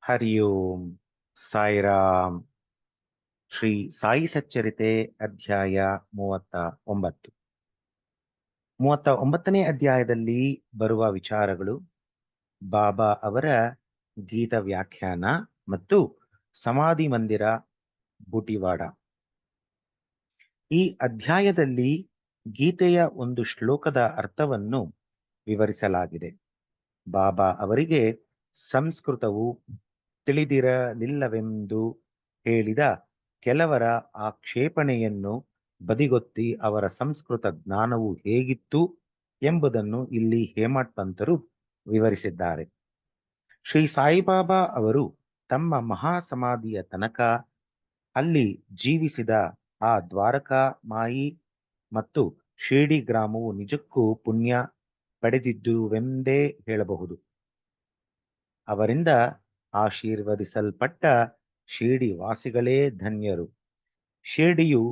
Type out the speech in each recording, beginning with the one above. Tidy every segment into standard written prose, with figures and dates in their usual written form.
ಹರಿ ಓಂ ಸಾಯಿರಾಮ್. ಶ್ರೀ ಸಾಯಿ ಸಚ್ಚರಿತೆ ಅಧ್ಯಾಯ 39. 39ನೇ ಅಧ್ಯಾಯದಲ್ಲಿ ಬರುವ ವಿಚಾರಗಳು ಬಾಬಾ ಅವರ ಗೀತ ವ್ಯಾಖ್ಯಾನ ಮತ್ತು ಸಮಾಧಿ ಮಂದಿರ ಬುಟಿವಾಡ. ಈ ಅಧ್ಯಾಯದಲ್ಲಿ ಗೀತೆಯ ಒಂದು ಶ್ಲೋಕದ ಅರ್ಥವನ್ನು ವಿವರಿಸಲಾಗಿದೆ. ಬಾಬಾ ಅವರಿಗೆ ಸಂಸ್ಕೃತವು ತಿಳಿದಿರಲಿಲ್ಲವೆಂದು ಹೇಳಿದ ಕೆಲವರ ಆಕ್ಷೇಪಣೆಯನ್ನು ಬದಿಗೊತ್ತಿ ಅವರ ಸಂಸ್ಕೃತ ಜ್ಞಾನವು ಹೇಗಿತ್ತು ಎಂಬುದನ್ನು ಇಲ್ಲಿ ಹೇಮಠ್ ಪಂತರು ವಿವರಿಸಿದ್ದಾರೆ. ಶ್ರೀ ಸಾಯಿಬಾಬಾ ಅವರು ತಮ್ಮ ಮಹಾಸಮಾಧಿಯ ತನಕ ಅಲ್ಲಿ ಜೀವಿಸಿದ ಆ ದ್ವಾರಕಾ ಮಾಯಿ ಮತ್ತು ಶಿರ್ಡಿ ಗ್ರಾಮವು ನಿಜಕ್ಕೂ ಪುಣ್ಯ ಪಡೆದಿದ್ದುವೆಂದೇ ಹೇಳಬಹುದು. ಅವರಿಂದ ಆಶೀರ್ವದಿಸಲ್ಪಟ್ಟ ಶಿರ್ಡಿ ವಾಸಿಗಳೇ ಧನ್ಯರು. ಶಿರ್ಡಿಯು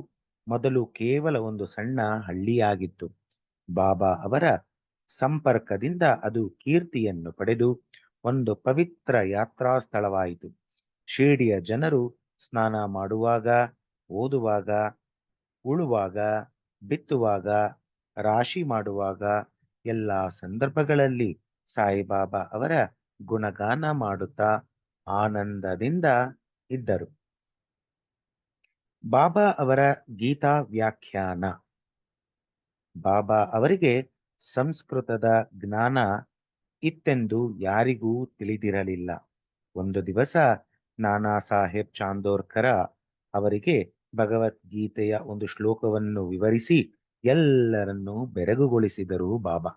ಮೊದಲು ಕೇವಲ ಒಂದು ಸಣ್ಣ ಹಳ್ಳಿಯಾಗಿತ್ತು. ಬಾಬಾ ಅವರ ಸಂಪರ್ಕದಿಂದ ಅದು ಕೀರ್ತಿಯನ್ನು ಪಡೆದು ಒಂದು ಪವಿತ್ರ ಯಾತ್ರಾ ಸ್ಥಳವಾಯಿತು. ಶಿರ್ಡಿಯ ಜನರು ಸ್ನಾನ ಮಾಡುವಾಗ, ಓದುವಾಗ, ಉಳುವಾಗ, ಬಿತ್ತುವಾಗ, ರಾಶಿ ಮಾಡುವಾಗ ಎಲ್ಲ ಸಂದರ್ಭಗಳಲ್ಲಿ ಸಾಯಿಬಾಬಾ ಅವರ ಗುಣಗಾನ ಮಾಡುತ್ತಾ ಆನಂದದಿಂದ ಇದ್ದರು. ಬಾಬಾ ಅವರ ಗೀತಾ ವ್ಯಾಖ್ಯಾನ. ಬಾಬಾ ಅವರಿಗೆ ಸಂಸ್ಕೃತದ ಜ್ಞಾನ ಇತ್ತೆಂದು ಯಾರಿಗೂ ತಿಳಿದಿರಲಿಲ್ಲ. ಒಂದು ದಿವಸ ನಾನಾ ಸಾಹೇಬ್ ಚಾಂದೋರ್ಕರ ಅವರಿಗೆ ಭಗವದ್ಗೀತೆಯ ಒಂದು ಶ್ಲೋಕವನ್ನು ವಿವರಿಸಿ ಎಲ್ಲರನ್ನೂ ಬೆರಗುಗೊಳಿಸಿದರು ಬಾಬಾ.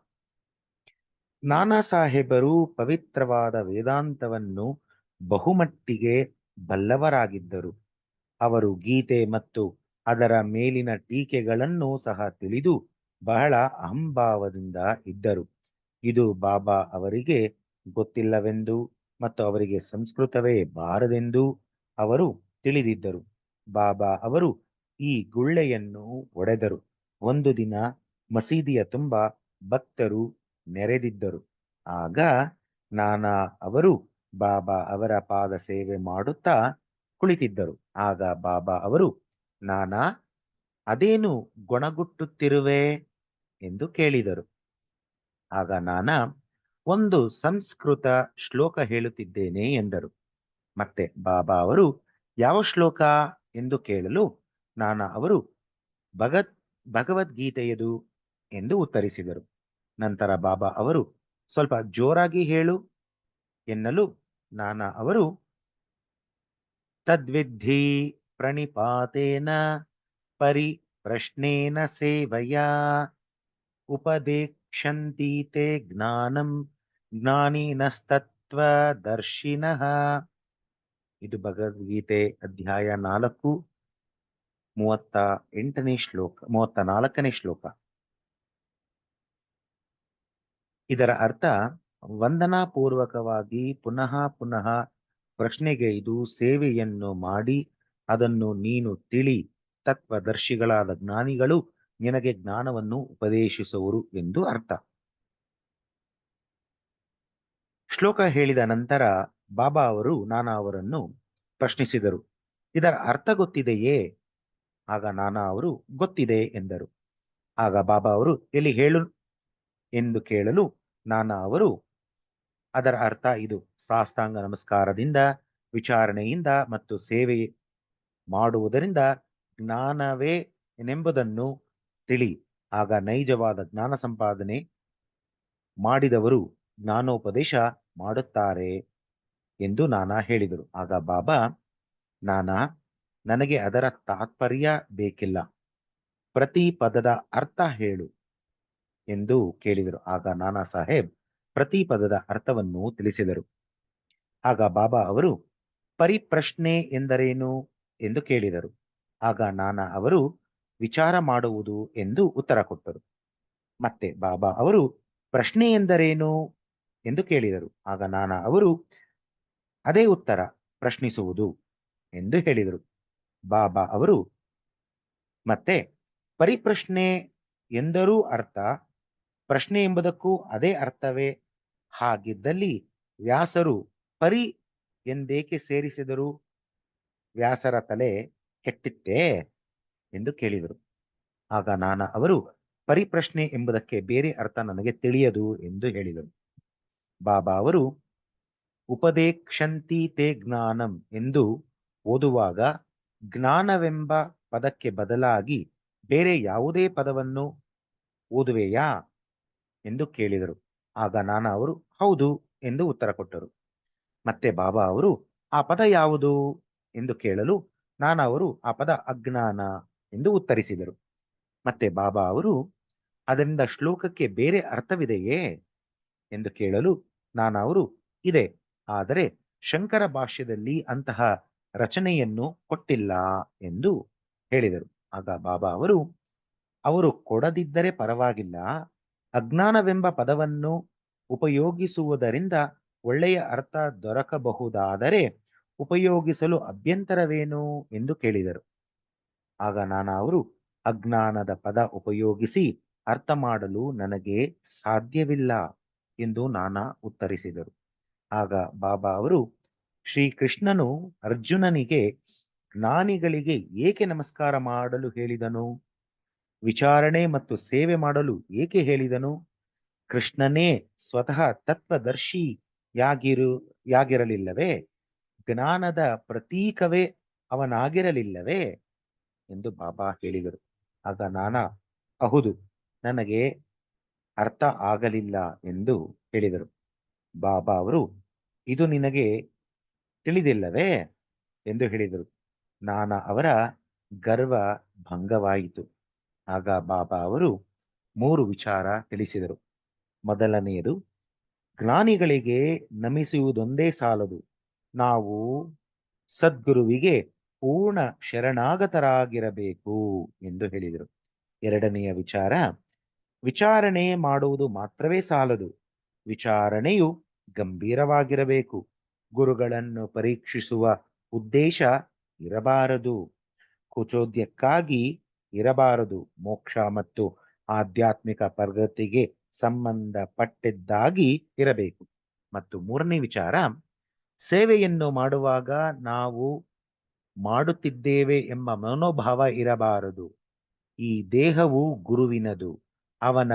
ನಾನಾ ಸಾಹೇಬರು ಪವಿತ್ರವಾದ ವೇದಾಂತವನ್ನು ಬಹುಮಟ್ಟಿಗೆ ಬಲ್ಲವರಾಗಿದ್ದರು. ಅವರು ಗೀತೆ ಮತ್ತು ಅದರ ಮೇಲಿನ ಟೀಕೆಗಳನ್ನು ಸಹ ತಿಳಿದು ಬಹಳ ಅಹಂಭಾವದಿಂದ ಇದ್ದರು. ಇದು ಬಾಬಾ ಅವರಿಗೆ ಗೊತ್ತಿಲ್ಲವೆಂದು ಮತ್ತು ಅವರಿಗೆ ಸಂಸ್ಕೃತವೇ ಬಾರದೆಂದು ಅವರು ತಿಳಿದಿದ್ದರು. ಬಾಬಾ ಅವರು ಈ ಗುಳ್ಳೆಯನ್ನು ಒಡೆದರು. ಒಂದು ದಿನ ಮಸೀದಿಯ ತುಂಬ ಭಕ್ತರು ನೆರೆದಿದ್ದರು. ಆಗ ನಾನಾ ಅವರು ಬಾಬಾ ಅವರ ಪಾದ ಸೇವೆ ಮಾಡುತ್ತಾ ಕುಳಿತಿದ್ದರು. ಆಗ ಬಾಬಾ ಅವರು, ನಾನಾ, ಅದೇನು ಗೊಣಗುಟ್ಟುತ್ತಿರುವೆ ಎಂದು ಕೇಳಿದರು. ಆಗ ನಾನಾ, ಒಂದು ಸಂಸ್ಕೃತ ಶ್ಲೋಕ ಹೇಳುತ್ತಿದ್ದೇನೆ ಎಂದರು. ಮತ್ತೆ ಬಾಬಾ ಅವರು, ಯಾವ ಶ್ಲೋಕ ಎಂದು ಕೇಳಲು ನಾನಾ ಅವರು, ಭಗವದ್ಗೀತೆಯದು ಎಂದು ಉತ್ತರಿಸಿದರು. ನಂತರ ಬಾಬಾ ಅವರು, ಸ್ವಲ್ಪ ಜೋರಾಗಿ ಹೇಳು ಎನ್ನಲು ನಾನಾ ಅವರು, ತದ್ವಿಧಿ ಪ್ರಣಿಪಾತೇನ ಪರಿಪ್ರಶ್ನೇನ ಸೇವಯಾ ಉಪದೇಕ್ಷಂತಿ ತೇ ಜ್ಞಾನಂ ಜ್ಞಾನಿನಸ್ತತ್ವದರ್ಶಿನಃ. ಇದು ಭಗವದ್ಗೀತೆ ಅಧ್ಯಾಯ 4, 34ನೇ ಶ್ಲೋಕ. ಇದರ ಅರ್ಥ, ವಂದನಾಪೂರ್ವಕವಾಗಿ ಪುನಃ ಪುನಃ ಪ್ರಶ್ನೆಗೈದು ಸೇವೆಯನ್ನು ಮಾಡಿ ಅದನ್ನು ನೀನು ತಿಳಿ. ತತ್ವದರ್ಶಿಗಳಾದ ಜ್ಞಾನಿಗಳು ನಿನಗೆ ಜ್ಞಾನವನ್ನು ಉಪದೇಶಿಸುವರು ಎಂದು ಅರ್ಥ. ಶ್ಲೋಕ ಹೇಳಿದ ನಂತರ ಬಾಬಾ ಅವರು ನಾನಾ ಅವರನ್ನು ಪ್ರಶ್ನಿಸಿದರು, ಇದರ ಅರ್ಥ ಗೊತ್ತಿದೆಯೇ? ಆಗ ನಾನಾ ಅವರು ಗೊತ್ತಿದೆ ಎಂದರು. ಆಗ ಬಾಬಾ ಅವರು, ಎಲ್ಲಿ ಹೇಳು ಎಂದು ಕೇಳಲು ನಾನಾ ಅವರು, ಅದರ ಅರ್ಥ ಇದು: ಸಾಷ್ಟಾಂಗ ನಮಸ್ಕಾರದಿಂದ, ವಿಚಾರಣೆಯಿಂದ ಮತ್ತು ಸೇವೆ ಮಾಡುವುದರಿಂದ ಜ್ಞಾನವೇ ಏನೆಂಬುದನ್ನು ತಿಳಿ. ಆಗ ನೈಜವಾದ ಜ್ಞಾನ ಸಂಪಾದನೆ ಮಾಡಿದವರು ಜ್ಞಾನೋಪದೇಶ ಮಾಡುತ್ತಾರೆ ಎಂದು ನಾನಾ ಹೇಳಿದರು. ಆಗ ಬಾಬಾ, ನಾನಾ, ನನಗೆ ಅದರ ತಾತ್ಪರ್ಯ ಬೇಕಿಲ್ಲ, ಪ್ರತಿ ಪದದ ಅರ್ಥ ಹೇಳು ಎಂದು ಕೇಳಿದರು. ಆಗ ನಾನಾ ಸಾಹೇಬ್ ಪ್ರತಿ ಪದದ ಅರ್ಥವನ್ನು ತಿಳಿಸಿದರು. ಆಗ ಬಾಬಾ ಅವರು, ಪರಿಪ್ರಶ್ನೆ ಎಂದರೇನು ಎಂದು ಕೇಳಿದರು. ಆಗ ನಾನಾ ಅವರು, ವಿಚಾರ ಮಾಡುವುದು ಎಂದು ಉತ್ತರ ಕೊಟ್ಟರು. ಮತ್ತೆ ಬಾಬಾ ಅವರು, ಪ್ರಶ್ನೆ ಎಂದರೇನು ಎಂದು ಕೇಳಿದರು. ಆಗ ನಾನಾ ಅವರು, ಅದೇ ಉತ್ತರ, ಪ್ರಶ್ನಿಸುವುದು ಎಂದು ಹೇಳಿದರು. ಬಾಬಾ ಅವರು ಮತ್ತೆ, ಪರಿಪ್ರಶ್ನೆ ಎಂದರೂ ಅರ್ಥ, ಪ್ರಶ್ನೆ ಎಂಬುದಕ್ಕೂ ಅದೇ ಅರ್ಥವೇ? ಹಾಗಿದ್ದಲ್ಲಿ ವ್ಯಾಸರು ಪರಿ ಎಂದೇಕೆ ಸೇರಿಸಿದರು? ವ್ಯಾಸರ ತಲೆ ಕೆಟ್ಟಿತ್ತೇ ಎಂದು ಕೇಳಿದರು. ಆಗ ನಾನ ಅವರು ಪರಿಪ್ರಶ್ನೆ ಎಂಬುದಕ್ಕೆ ಬೇರೆ ಅರ್ಥ ನನಗೆ ತಿಳಿಯದು ಎಂದು ಹೇಳಿದರು. ಬಾಬಾ ಅವರು ಉಪದೇಕ್ಷಂತಿ ತೇ ಜ್ಞಾನಂ ಎಂದು ಓದುವಾಗ ಜ್ಞಾನವೆಂಬ ಪದಕ್ಕೆ ಬದಲಾಗಿ ಬೇರೆ ಯಾವುದೇ ಪದವನ್ನು ಓದುವೆಯಾ ಎಂದು ಕೇಳಿದರು. ಆಗ ನಾನ ಅವರು ಹೌದು ಎಂದು ಉತ್ತರ ಕೊಟ್ಟರು. ಮತ್ತೆ ಬಾಬಾ ಅವರು ಆ ಪದ ಯಾವುದು ಎಂದು ಕೇಳಲು ನಾನ ಅವರು ಆ ಪದ ಅಜ್ಞಾನ ಎಂದು ಉತ್ತರಿಸಿದರು. ಮತ್ತೆ ಬಾಬಾ ಅವರು ಅದರಿಂದ ಶ್ಲೋಕಕ್ಕೆ ಬೇರೆ ಅರ್ಥವಿದೆಯೇ ಎಂದು ಕೇಳಲು ನಾನ ಅವರು ಇದೆ, ಆದರೆ ಶಂಕರ ಭಾಷ್ಯದಲ್ಲಿ ಅಂತಹ ರಚನೆಯನ್ನು ಕೊಟ್ಟಿಲ್ಲ ಎಂದು ಹೇಳಿದರು. ಆಗ ಬಾಬಾ ಅವರು ಅವರು ಕೊಡದಿದ್ದರೆ ಪರವಾಗಿಲ್ಲ, ಅಜ್ಞಾನವೆಂಬ ಪದವನ್ನು ಉಪಯೋಗಿಸುವುದರಿಂದ ಒಳ್ಳೆಯ ಅರ್ಥ ದೊರಕಬಹುದಾದರೆ ಉಪಯೋಗಿಸಲು ಅಭ್ಯಂತರವೇನು ಎಂದು ಕೇಳಿದರು. ಆಗ ನಾನ ಅವರು ಅಜ್ಞಾನದ ಪದ ಉಪಯೋಗಿಸಿ ಅರ್ಥ ಮಾಡಲು ನನಗೆ ಸಾಧ್ಯವಿಲ್ಲ ಎಂದು ನಾನ ಉತ್ತರಿಸಿದರು. ಆಗ ಬಾಬಾ ಅವರು ಶ್ರೀಕೃಷ್ಣನು ಅರ್ಜುನನಿಗೆ ಜ್ಞಾನಿಗಳಿಗೆ ಏಕೆ ನಮಸ್ಕಾರ ಮಾಡಲು ಹೇಳಿದನು? ವಿಚಾರಣೆ ಮತ್ತು ಸೇವೆ ಮಾಡಲು ಏಕೆ ಹೇಳಿದನು? ಕೃಷ್ಣನೇ ಸ್ವತಃ ಯಾಗಿರಲಿಲ್ಲವೇ? ಜ್ಞಾನದ ಪ್ರತೀಕವೇ ಅವನಾಗಿರಲಿಲ್ಲವೇ ಎಂದು ಬಾಬಾ ಹೇಳಿದರು. ಆಗ ಹೌದು, ನನಗೆ ಅರ್ಥ ಆಗಲಿಲ್ಲ ಎಂದು ಹೇಳಿದರು. ಬಾಬಾ ಅವರು ಇದು ನಿನಗೆ ತಿಳಿದಿಲ್ಲವೇ ಎಂದು ಹೇಳಿದರು. ಅವರ ಗರ್ವ ಭಂಗವಾಯಿತು. ಆಗ ಬಾಬಾ ಅವರು 3 ವಿಚಾರ ತಿಳಿಸಿದರು. ಮೊದಲನೆಯದು, ಜ್ಞಾನಿಗಳಿಗೆ ನಮಿಸುವುದೊಂದೇ ಸಾಲದು, ನಾವು ಸದ್ಗುರುವಿಗೆ ಪೂರ್ಣ ಶರಣಾಗತರಾಗಿರಬೇಕು ಎಂದು ಹೇಳಿದರು. ಎರಡನೆಯ ವಿಚಾರ, ವಿಚಾರಣೆ ಮಾಡುವುದು ಮಾತ್ರವೇ ಸಾಲದು, ವಿಚಾರಣೆಯು ಗಂಭೀರವಾಗಿರಬೇಕು. ಗುರುಗಳನ್ನು ಪರೀಕ್ಷಿಸುವ ಉದ್ದೇಶ ಇರಬಾರದು, ಕುಚೋದ್ಯಕ್ಕಾಗಿ ಇರಬಾರದು, ಮೋಕ್ಷ ಮತ್ತು ಆಧ್ಯಾತ್ಮಿಕ ಪ್ರಗತಿಗೆ ಸಂಬಂಧಪಟ್ಟಿದ್ದಾಗಿ ಇರಬೇಕು. ಮತ್ತು ಮೂರನೇ ವಿಚಾರ, ಸೇವೆಯನ್ನು ಮಾಡುವಾಗ ನಾವು ಮಾಡುತ್ತಿದ್ದೇವೆ ಎಂಬ ಮನೋಭಾವ ಇರಬಾರದು. ಈ ದೇಹವು ಗುರುವಿನದು, ಅವನ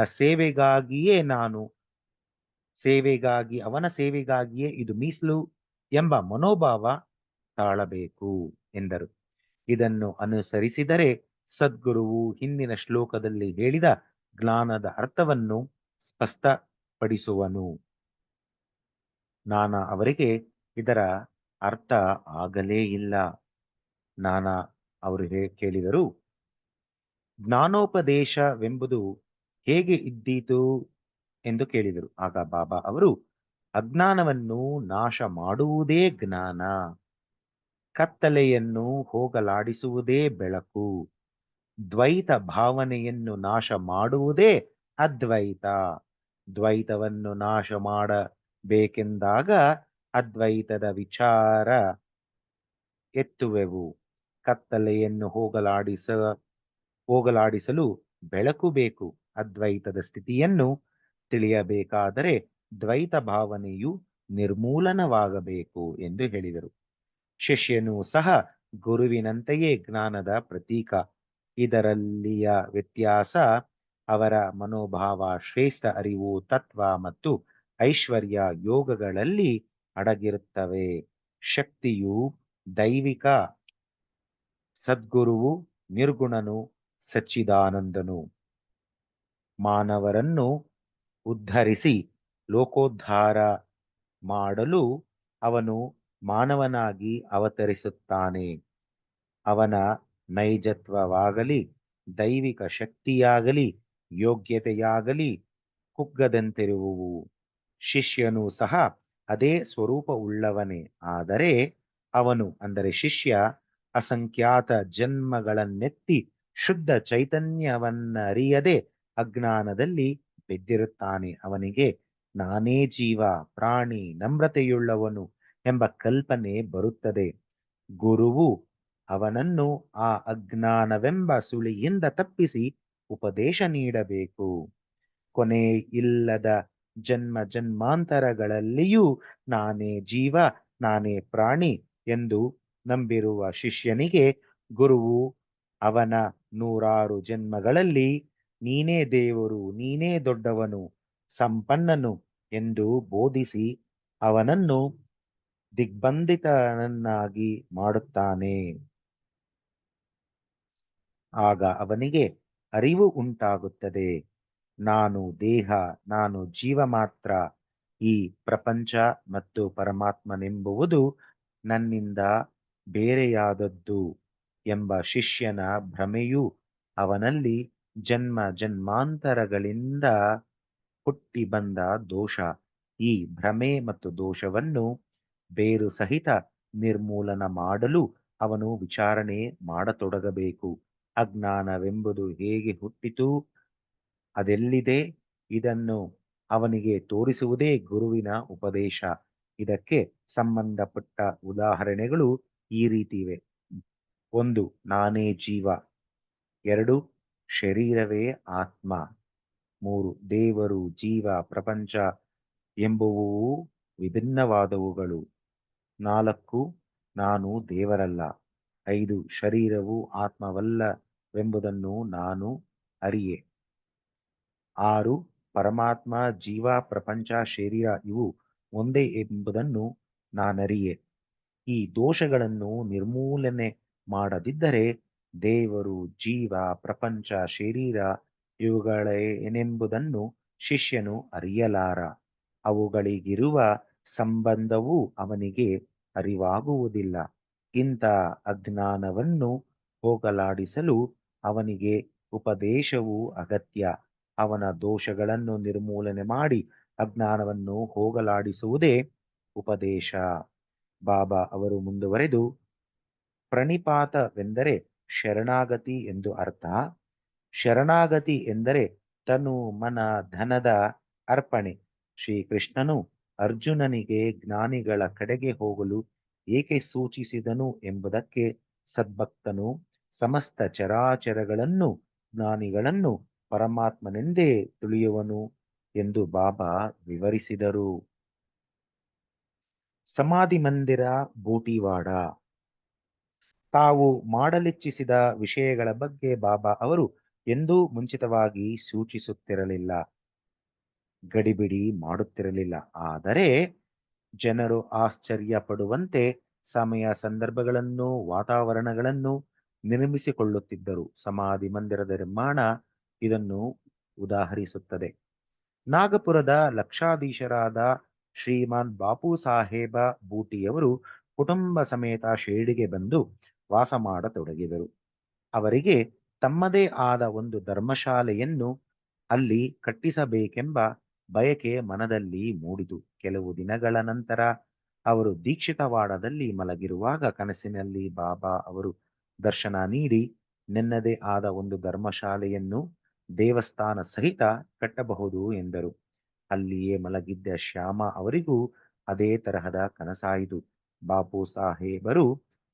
ಸೇವೆಗಾಗಿಯೇ ಇದು ಮೀಸಲು ಎಂಬ ಮನೋಭಾವ ತಾಳಬೇಕು ಎಂದರು. ಇದನ್ನು ಅನುಸರಿಸಿದರೆ ಸದ್ಗುರುವು ಹಿಂದಿನ ಶ್ಲೋಕದಲ್ಲಿ ಹೇಳಿದ ಜ್ಞಾನದ ಅರ್ಥವನ್ನು ಸ್ಪಷ್ಟಪಡಿಸುವನು. ಅವರಿಗೆ ಇದರ ಅರ್ಥ ಆಗಲೇ ಇಲ್ಲ. ಅವರು ಕೇಳಿದರು, ಜ್ಞಾನೋಪದೇಶವೆಂಬುದು ಹೇಗೆ ಇದ್ದೀತು ಎಂದು ಕೇಳಿದರು. ಆಗ ಬಾಬಾ ಅವರು ಅಜ್ಞಾನವನ್ನು ನಾಶ ಮಾಡುವುದೇ ಜ್ಞಾನ, ಕತ್ತಲೆಯನ್ನು ಹೋಗಲಾಡಿಸುವುದೇ ಬೆಳಕು, ದ್ವೈತ ಭಾವನೆಯನ್ನು ನಾಶ ಮಾಡುವುದೇ ಅದ್ವೈತ, ದ್ವೈತವನ್ನು ನಾಶ ಮಾಡಬೇಕೆಂದಾಗ ಅದ್ವೈತದ ವಿಚಾರ ಎತ್ತುವೆವು. ಕತ್ತಲೆಯನ್ನು ಹೋಗಲಾಡಿಸಲು ಬೆಳಕು ಬೇಕು. ಅದ್ವೈತದ ಸ್ಥಿತಿಯನ್ನು ತಿಳಿಯಬೇಕಾದರೆ ದ್ವೈತ ಭಾವನೆಯು ನಿರ್ಮೂಲನವಾಗಬೇಕು ಎಂದು ಹೇಳಿದರು. ಶಿಷ್ಯನು ಸಹ ಗುರುವಿನಂತೆಯೇ ಜ್ಞಾನದ ಪ್ರತೀಕ. ಇದರಲ್ಲಿಯ ವ್ಯತ್ಯಾಸ ಅವರ ಮನೋಭಾವ, ಶ್ರೇಷ್ಠ ಅರಿವು, ತತ್ವ ಮತ್ತು ಐಶ್ವರ್ಯ ಯೋಗಗಳಲ್ಲಿ ಅಡಗಿರುತ್ತವೆ. ಶಕ್ತಿಯು ದೈವಿಕ, ಸದ್ಗುರುವು ನಿರ್ಗುಣನು, ಸಚ್ಚಿದಾನಂದನು. ಮಾನವರನ್ನು ಉದ್ಧರಿಸಿ ಲೋಕೋದ್ಧಾರ ಮಾಡಲು ಅವನು ಮಾನವನಾಗಿ ಅವತರಿಸುತ್ತಾನೆ. ಅವನ ನೈಜತ್ವವಾಗಲಿ, ದೈವಿಕ ಶಕ್ತಿಯಾಗಲಿ, ಯೋಗ್ಯತೆಯಾಗಲಿ ಕುಗ್ಗದಂತಿರುವುವು. ಶಿಷ್ಯನು ಸಹ ಅದೇ ಸ್ವರೂಪವುಳ್ಳವನೇ. ಆದರೆ ಅವನು, ಅಂದರೆ ಶಿಷ್ಯ, ಅಸಂಖ್ಯಾತ ಜನ್ಮಗಳನ್ನೆತ್ತಿ ಶುದ್ಧ ಚೈತನ್ಯವನ್ನರಿಯದೆ ಅಜ್ಞಾನದಲ್ಲಿ ಬಿದ್ದಿರುತ್ತಾನೆ. ಅವನಿಗೆ ನಾನೇ ಜೀವ, ಪ್ರಾಣಿ, ನಮ್ರತೆಯುಳ್ಳವನು ಎಂಬ ಕಲ್ಪನೆ ಬರುತ್ತದೆ. ಗುರುವು ಅವನನ್ನು ಆ ಅಜ್ಞಾನವೆಂಬ ಸುಳಿಯಿಂದ ತಪ್ಪಿಸಿ ಉಪದೇಶ ನೀಡಬೇಕು. ಕೊನೆಯಿಲ್ಲದ ಜನ್ಮಾಂತರಗಳಲ್ಲಿಯೂ ನಾನೇ ಜೀವ, ನಾನೇ ಪ್ರಾಣಿ ಎಂದು ನಂಬಿರುವ ಶಿಷ್ಯನಿಗೆ ಗುರುವು ಅವನ ನೂರಾರು ಜನ್ಮಗಳಲ್ಲಿ ನೀನೇ ದೇವರು, ನೀನೇ ದೊಡ್ಡವನು, ಸಂಪನ್ನನು ಎಂದು ಬೋಧಿಸಿ ಅವನನ್ನು ದಿಗ್ಬಂಧಿತನನ್ನಾಗಿ ಮಾಡುತ್ತಾನೆ. ಆಗ ಅವನಿಗೆ ಅರಿವು ಉಂಟಾಗುತ್ತದೆ. ನಾನು ದೇಹ, ನಾನು ಜೀವ ಮಾತ್ರ. ಈ ಪ್ರಪಂಚ ಮತ್ತು ಪರಮಾತ್ಮನೆಂಬುವುದು ನನ್ನಿಂದ ಬೇರೆಯಾದದ್ದು ಎಂಬ ಶಿಷ್ಯನ ಭ್ರಮೆಯು ಅವನಲ್ಲಿ ಜನ್ಮ ಜನ್ಮಾಂತರಗಳಿಂದ ಹುಟ್ಟಿ ಬಂದ ದೋಷ. ಈ ಭ್ರಮೆ ಮತ್ತು ದೋಷವನ್ನು ಬೇರು ಸಹಿತ ನಿರ್ಮೂಲನ ಮಾಡಲು ಅವನು ವಿಚಾರಣೆ ಮಾಡತೊಡಗಬೇಕು. ಅಜ್ಞಾನವೆಂಬುದು ಹೇಗೆ ಹುಟ್ಟಿತು, ಅದೆಲ್ಲಿದೆ, ಇದನ್ನು ಅವನಿಗೆ ತೋರಿಸುವುದೇ ಗುರುವಿನ ಉಪದೇಶ. ಇದಕ್ಕೆ ಸಂಬಂಧಪಟ್ಟ ಉದಾಹರಣೆಗಳು ಈ ರೀತಿ ಇವೆ. 1. ನಾನೇ ಜೀವ. 2. ಶರೀರವೇ ಆತ್ಮ. 3. ದೇವರು, ಜೀವ, ಪ್ರಪಂಚ ಎಂಬುವು ವಿಭಿನ್ನವಾದವುಗಳು. 4. ನಾನು ದೇವರಲ್ಲ. 5. ಶರೀರವು ಆತ್ಮವಲ್ಲವೆಂಬುದನ್ನು ನಾನು ಅರಿಯೆ. 6. ಪರಮಾತ್ಮ, ಜೀವ, ಪ್ರಪಂಚ, ಶರೀರ ಇವು ಒಂದೇ ಎಂಬುದನ್ನು ನಾನರಿಯೆ. ಈ ದೋಷಗಳನ್ನು ನಿರ್ಮೂಲನೆ ಮಾಡದಿದ್ದರೆ ದೇವರು, ಜೀವ, ಪ್ರಪಂಚ, ಶರೀರ ಇವುಗಳೇನೆಂಬುದನ್ನು ಶಿಷ್ಯನು ಅರಿಯಲಾರ. ಅವುಗಳಿಗಿರುವ ಸಂಬಂಧವೂ ಅವನಿಗೆ ಅರಿವಾಗುವುದಿಲ್ಲ. ಇಂಥ ಅಜ್ಞಾನವನ್ನು ಹೋಗಲಾಡಿಸಲು ಅವನಿಗೆ ಉಪದೇಶವು ಅಗತ್ಯ. ಅವನ ದೋಷಗಳನ್ನು ನಿರ್ಮೂಲನೆ ಮಾಡಿ ಅಜ್ಞಾನವನ್ನು ಹೋಗಲಾಡಿಸುವುದೇ ಉಪದೇಶ. ಬಾಬಾ ಅವರು ಮುಂದುವರೆದು, ಪ್ರಣಿಪಾತವೆಂದರೆ ಶರಣಾಗತಿ ಎಂದು ಅರ್ಥ. ಶರಣಾಗತಿ ಎಂದರೆ ತನು ಮನ ಧನದ ಅರ್ಪಣೆ. ಶ್ರೀಕೃಷ್ಣನು ಅರ್ಜುನನಿಗೆ ಜ್ಞಾನಿಗಳ ಕಡೆಗೆ ಹೋಗಲು ಏಕೆ ಸೂಚಿಸಿದನು ಎಂಬುದಕ್ಕೆ ಸದ್ಭಕ್ತನು ಸಮಸ್ತ ಚರಾಚರಗಳನ್ನು, ಜ್ಞಾನಿಗಳನ್ನು ಪರಮಾತ್ಮನೆಂದೇ ತಿಳಿಯುವನು ಎಂದು ಬಾಬಾ ವಿವರಿಸಿದರು. ಸಮಾಧಿ ಮಂದಿರ, ಬೂಟಿವಾಡ. ತಾವು ಮಾಡಲಿಚ್ಛಿಸಿದ ವಿಷಯಗಳ ಬಗ್ಗೆ ಬಾಬಾ ಅವರು ಎಂದೂ ಮುಂಚಿತವಾಗಿ ಸೂಚಿಸುತ್ತಿರಲಿಲ್ಲ, ಗಡಿಬಿಡಿ ಮಾಡುತ್ತಿರಲಿಲ್ಲ. ಆದರೆ ಜನರು ಆಶ್ಚರ್ಯ ಪಡುವಂತೆ ಸಮಯ, ಸಂದರ್ಭಗಳನ್ನು, ವಾತಾವರಣಗಳನ್ನು ನಿರ್ಮಿಸಿಕೊಳ್ಳುತ್ತಿದ್ದರು. ಸಮಾಧಿ ಮಂದಿರದ ನಿರ್ಮಾಣ ಇದನ್ನು ಉದಾಹರಿಸುತ್ತದೆ. ನಾಗಪುರದ ಲಕ್ಷಾಧೀಶರಾದ ಶ್ರೀಮಾನ್ ಬಾಪು ಸಾಹೇಬ ಬೂಟಿಯವರು ಕುಟುಂಬ ಸಮೇತ ಶಿರಡಿಗೆ ಬಂದು ವಾಸ ಮಾಡತೊಡಗಿದರು. ಅವರಿಗೆ ತಮ್ಮದೇ ಆದ ಒಂದು ಧರ್ಮಶಾಲೆಯನ್ನು ಅಲ್ಲಿ ಕಟ್ಟಿಸಬೇಕೆಂಬ ಬಯಕೆ ಮನದಲ್ಲಿ ಮೂಡಿತು. ಕೆಲವು ದಿನಗಳ ನಂತರ ಅವರು ದೀಕ್ಷಿತವಾಡದಲ್ಲಿ ಮಲಗಿರುವಾಗ ಕನಸಿನಲ್ಲಿ ಬಾಬಾ ಅವರು ದರ್ಶನ ನೀಡಿ ನಿನ್ನದೇ ಆದ ಒಂದು ಧರ್ಮಶಾಲೆಯನ್ನು ದೇವಸ್ಥಾನ ಸಹಿತ ಕಟ್ಟಬಹುದು ಎಂದರು. ಅಲ್ಲಿಯೇ ಮಲಗಿದ್ದ ಶ್ಯಾಮ ಅವರಿಗೂ ಅದೇ ತರಹದ ಕನಸಾಯಿತು. ಬಾಪು ಸಾಹೇಬರು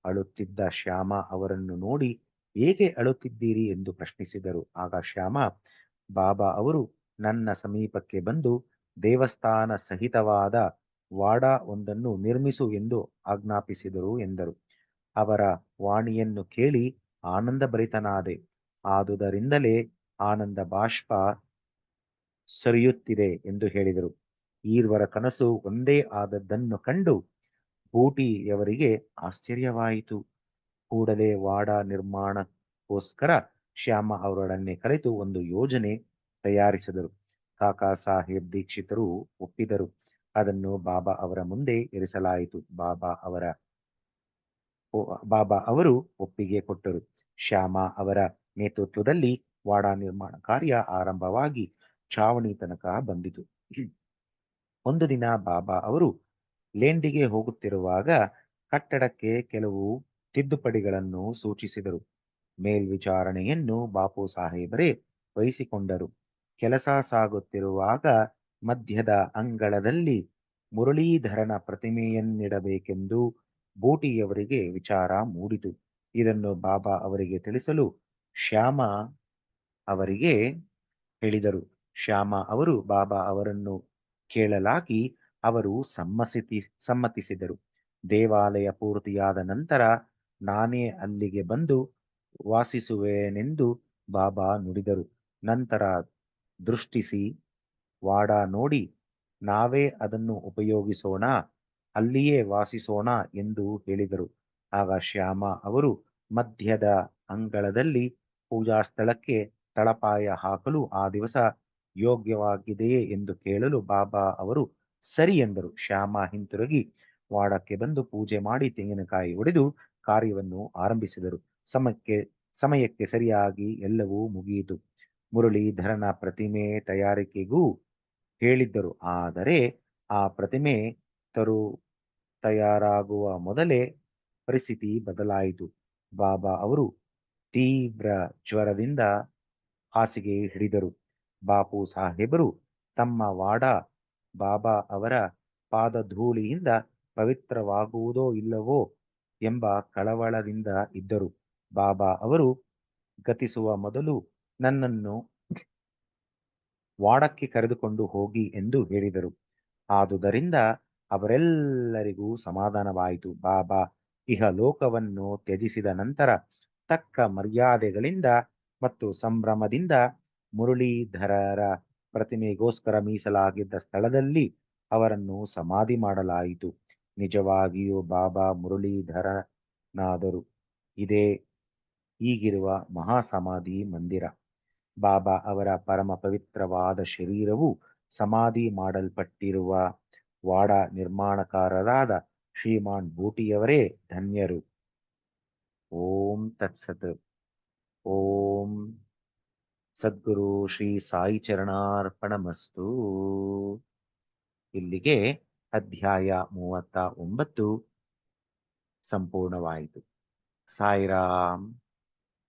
ಅಳುತ್ತಿದ್ದ ಶ್ಯಾಮ ಅವರನ್ನು ನೋಡಿ ಏಕೆ ಅಳುತ್ತಿದ್ದೀರಿ ಎಂದು ಪ್ರಶ್ನಿಸಿದರು. ಆಗ ಶ್ಯಾಮ, ಬಾಬಾ ಅವರು ನನ್ನ ಸಮೀಪಕ್ಕೆ ಬಂದು ದೇವಸ್ಥಾನ ಸಹಿತವಾದ ವಾಡಾ ಒಂದನ್ನು ನಿರ್ಮಿಸು ಎಂದು ಆಜ್ಞಾಪಿಸಿದರು ಎಂದರು. ಅವರ ವಾಣಿಯನ್ನು ಕೇಳಿ ಆನಂದಭರಿತನಾದೆ. ಆದುದರಿಂದಲೇ ಆನಂದ ಬಾಷ್ಪ ಸರಿಯುತ್ತಿದೆ ಎಂದು ಹೇಳಿದರು. ಈರ್ವರ ಕನಸು ಒಂದೇ ಆದದ್ದನ್ನು ಕಂಡು ಬೂಟಿಯವರಿಗೆ ಆಶ್ಚರ್ಯವಾಯಿತು. ಕೂಡಲೇ ವಾಡ ನಿರ್ಮಾಣಕ್ಕೋಸ್ಕರ ಶ್ಯಾಮ ಅವರೊಡನೆ ಕರೆತು ಒಂದು ಯೋಜನೆ ತಯಾರಿಸಿದರು. ಕಾಕಾ ಸಾಹೇಬ್ ದೀಕ್ಷಿತರು ಒಪ್ಪಿದರು. ಅದನ್ನು ಬಾಬಾ ಅವರ ಮುಂದೆ ಇರಿಸಲಾಯಿತು. ಬಾಬಾ ಅವರು ಒಪ್ಪಿಗೆ ಕೊಟ್ಟರು. ಶ್ಯಾಮ ಅವರ ನೇತೃತ್ವದಲ್ಲಿ ವಾಡಾ ನಿರ್ಮಾಣ ಕಾರ್ಯ ಆರಂಭವಾಗಿ ಛಾವಣಿ ತನಕ ಬಂದಿತು. ಒಂದು ದಿನ ಬಾಬಾ ಅವರು ಲೇಂಡಿಗೆ ಹೋಗುತ್ತಿರುವಾಗ ಕಟ್ಟಡಕ್ಕೆ ಕೆಲವು ತಿದ್ದುಪಡಿಗಳನ್ನು ಸೂಚಿಸಿದರು. ಮೇಲ್ವಿಚಾರಣೆಯನ್ನು ಬಾಪು ಸಾಹೇಬರೇ ವಹಿಸಿಕೊಂಡರು. ಕೆಲಸ ಸಾಗುತ್ತಿರುವಾಗ ಮಧ್ಯದ ಅಂಗಳದಲ್ಲಿ ಮುರಳೀಧರನ ಪ್ರತಿಮೆಯನ್ನಿಡಬೇಕೆಂದು ಬೂಟಿಯವರಿಗೆ ವಿಚಾರ ಮೂಡಿತು. ಇದನ್ನು ಬಾಬಾ ಅವರಿಗೆ ತಿಳಿಸಲು ಶ್ಯಾಮ ಅವರಿಗೆ ಹೇಳಿದರು. ಶ್ಯಾಮ ಅವರು ಬಾಬಾ ಅವರನ್ನು ಕೇಳಲಾಗಿ ಅವರು ಸಮ್ಮತಿಸಿದರು. ದೇವಾಲಯ ಪೂರ್ತಿಯಾದ ನಂತರ ನಾನೇ ಅಲ್ಲಿಗೆ ಬಂದು ವಾಸಿಸುವೆನೆಂದು ಬಾಬಾ ನುಡಿದರು. ನಂತರ ದೃಷ್ಟಿಸಿ ವಾಡ ನೋಡಿ ನಾವೇ ಅದನ್ನು ಉಪಯೋಗಿಸೋಣ, ಅಲ್ಲಿಯೇ ವಾಸಿಸೋಣ ಎಂದು ಹೇಳಿದರು. ಆಗ ಶ್ಯಾಮ ಅವರು ಮಧ್ಯದ ಅಂಗಳದಲ್ಲಿ ಪೂಜಾ ಸ್ಥಳಕ್ಕೆ ತಳಪಾಯ ಹಾಕಲು ಆ ದಿವಸ ಯೋಗ್ಯವಾಗಿದೆಯೇ ಎಂದು ಕೇಳಲು ಬಾಬಾ ಅವರು ಸರಿ ಎಂದರು. ಶ್ಯಾಮ ಹಿಂತಿರುಗಿ ವಾಡಕ್ಕೆ ಬಂದು ಪೂಜೆ ಮಾಡಿ ತೆಂಗಿನಕಾಯಿ ಒಡೆದು ಕಾರ್ಯವನ್ನು ಆರಂಭಿಸಿದರು. ಸಮಯಕ್ಕೆ ಸಮಯಕ್ಕೆ ಸರಿಯಾಗಿ ಎಲ್ಲವೂ ಮುಗಿಯಿತು. ಮುರಳೀಧರನ ಪ್ರತಿಮೆ ತಯಾರಿಕೆಗೂ ಹೇಳಿದ್ದರು. ಆದರೆ ಆ ಪ್ರತಿಮೆ ತರು ತಯಾರಾಗುವ ಮೊದಲೇ ಪರಿಸ್ಥಿತಿ ಬದಲಾಯಿತು. ಬಾಬಾ ಅವರು ತೀವ್ರ ಜ್ವರದಿಂದ ಹಾಸಿಗೆ ಹಿಡಿದರು. ಬಾಪು ಸಾಹೇಬರು ತಮ್ಮ ವಾಡ ಬಾಬಾ ಅವರ ಪಾದಧೂಳಿಯಿಂದ ಪವಿತ್ರವಾಗುವುದೋ ಇಲ್ಲವೋ ಎಂಬ ಕಳವಳದಿಂದ ಇದ್ದರು. ಬಾಬಾ ಅವರು ಗತಿಸುವ ಮೊದಲು ನನ್ನನ್ನು ವಾಡಕ್ಕೆ ಕರೆದುಕೊಂಡು ಹೋಗಿ ಎಂದು ಹೇಳಿದರು. ಆದುದರಿಂದ ಅವರೆಲ್ಲರಿಗೂ ಸಮಾಧಾನವಾಯಿತು. ಬಾಬಾ ಇಹಲೋಕವನ್ನು ತ್ಯಜಿಸಿದ ನಂತರ ತಕ್ಕ ಮರ್ಯಾದೆಗಳಿಂದ ಮತ್ತು ಸಂಭ್ರಮದಿಂದ ಮುರಳೀಧರರ ಪ್ರತಿಮೆಗೋಸ್ಕರ ಮೀಸಲಾಗಿದ್ದ ಸ್ಥಳದಲ್ಲಿ ಅವರನ್ನು ಸಮಾಧಿ ಮಾಡಲಾಯಿತು. ನಿಜವಾಗಿಯೂ ಬಾಬಾ ಮುರಳೀಧರನಾದರು. ಇದೇ ಈಗಿರುವ ಮಹಾಸಮಾಧಿ ಮಂದಿರ. ಬಾಬಾ ಅವರ ಪರಮ ಪವಿತ್ರವಾದ ಶರೀರವು ಸಮಾಧಿ ಮಾಡಲ್ಪಟ್ಟಿರುವ ವಾಡ ನಿರ್ಮಾಣಕಾರರಾದ ಶ್ರೀಮಾನ್ ಬೂಟಿಯವರೇ ಧನ್ಯರು. ಓಂ ತತ್ಸತ್. ಓಂ ಸದ್ಗುರು ಶ್ರೀ ಸಾಯಿ ಚರಣಾರ್ಪಣಮಸ್ತು. ಇಲ್ಲಿಗೆ ಅಧ್ಯಾಯ 39 ಸಂಪೂರ್ಣವಾಯಿತು. ಸಾಯಿರಾಮ್.